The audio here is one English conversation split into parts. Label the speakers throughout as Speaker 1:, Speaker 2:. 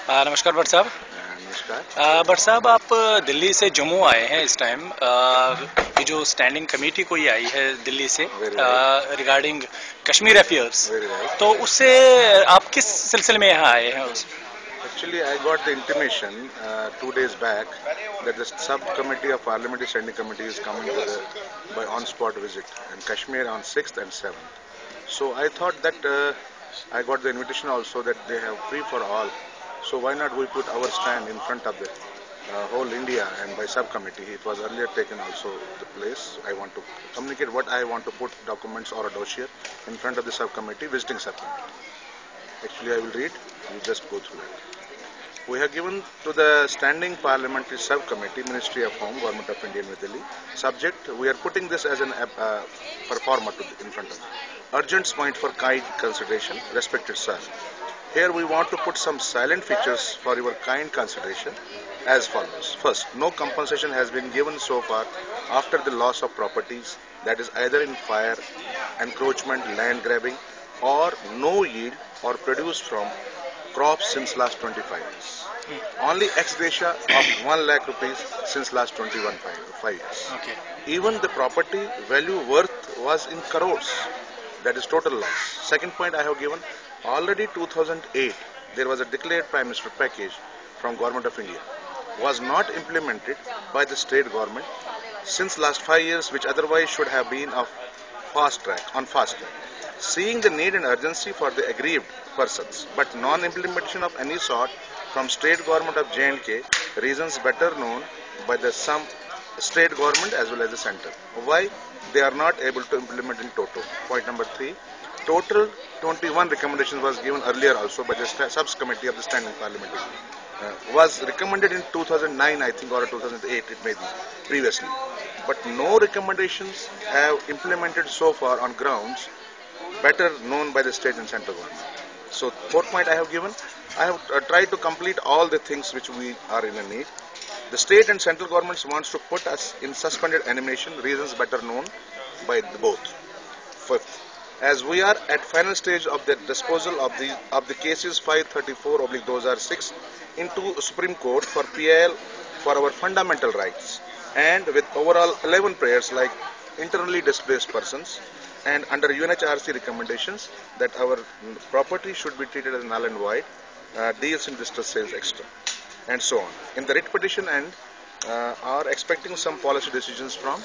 Speaker 1: नमस्कार भट्ट साहब।
Speaker 2: नमस्कार।
Speaker 1: भट्ट साहब, आप दिल्ली से जम्मू आए हैं इस टाइम। ये जो स्टैंडिंग कमेटी कोई आई है दिल्ली से रिगार्डिंग कश्मीर अफेयर्स, तो उससे आप किस सिलसिले में यहाँ आए हैं?
Speaker 2: Actually, I got the intimation 2 days back that the subcommittee of Parliamentary Standing Committee is coming to the by on-spot visit in Kashmir on 6th and 7th. So I thought that I got the invitation also that they have free for all. So why not we put our stand in front of the whole India and by subcommittee. It was earlier taken also the place. I want to communicate what I want to put documents or a dossier in front of the subcommittee, visiting subcommittee. Actually, I will read. You just go through it. We have given to the Standing Parliamentary Subcommittee, Ministry of Home, Government of India, New Delhi. Subject, we are putting this as an performer in front of you. Urgent point for kind consideration, respected sir. Here we want to put some silent features for your kind consideration as follows. First, no compensation has been given so far after the loss of properties, that is either in fire, encroachment, land grabbing, or no yield or produce from crops since last 25 years. Only ex gratia of 1 lakh rupees since last 5 years.
Speaker 1: Okay.
Speaker 2: Even the property value worth was in crores. That is total loss. Second point I have given, already 2008 there was a declared Prime Minister package from Government of India. Was not implemented by the state government since last 5 years, which otherwise should have been on fast track. Seeing the need and urgency for the aggrieved persons, but non-implementation of any sort from state government of J&K, reasons better known by the some state government as well as the center. Why they are not able to implement in total. Point number 3. Total 21 recommendations was given earlier also by the subcommittee of the Standing Parliamentary. Was recommended in 2009, I think, or 2008 it may be previously. But no recommendations have implemented so far on grounds better known by the state and central government. So, fourth point I have given, I have tried to complete all the things which we are in a need. The state and central governments wants to put us in suspended animation, reasons better known by both. Fifth, as we are at final stage of the disposal of the cases 534/2006 into Supreme Court for PIL for our fundamental rights, and with overall 11 prayers like internally displaced persons, and under UNHRC recommendations that our property should be treated as null and void, deals in distress sales extra, and so on. In the writ petition and are expecting some policy decisions from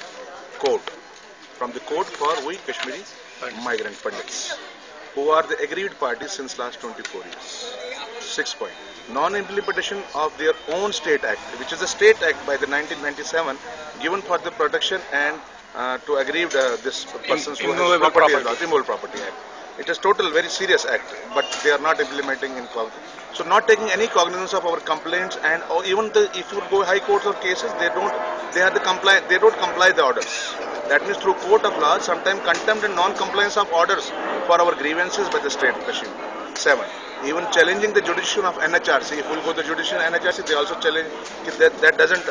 Speaker 2: the court for we Kashmiri migrant pandits, who are the aggrieved parties since last 24 years. 6 point. Non-implementation of their own state act, which is a state act by the 1997 given for the protection and to aggrieved this persons who has immovable property act. It is total very serious act, but they are not implementing in so not taking any cognizance of our complaints, and or even if you go high courts or cases, they don't comply the orders. That means through court of law, sometimes contempt and non-compliance of orders for our grievances by the state of Kashmir. 7. Even challenging the jurisdiction of NHRC. If we will go to the jurisdiction of NHRC, they also challenge that doesn't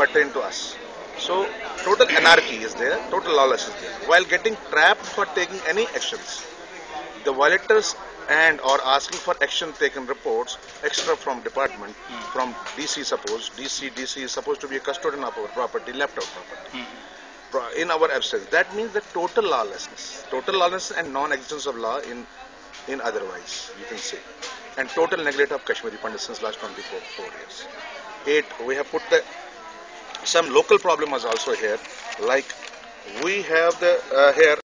Speaker 2: pertain to us. So total anarchy is there, total lawlessness is there. While getting trapped for taking any actions, the violators and or asking for action taken reports extra from department, from DC suppose, DC is supposed to be a custodian of our property, left out property. In our absence, that means the total lawlessness and non-existence of law in otherwise, you can say, and total neglect of Kashmiri Pandits since last 24 years. 8. We have put some local problem was also here, like we have the here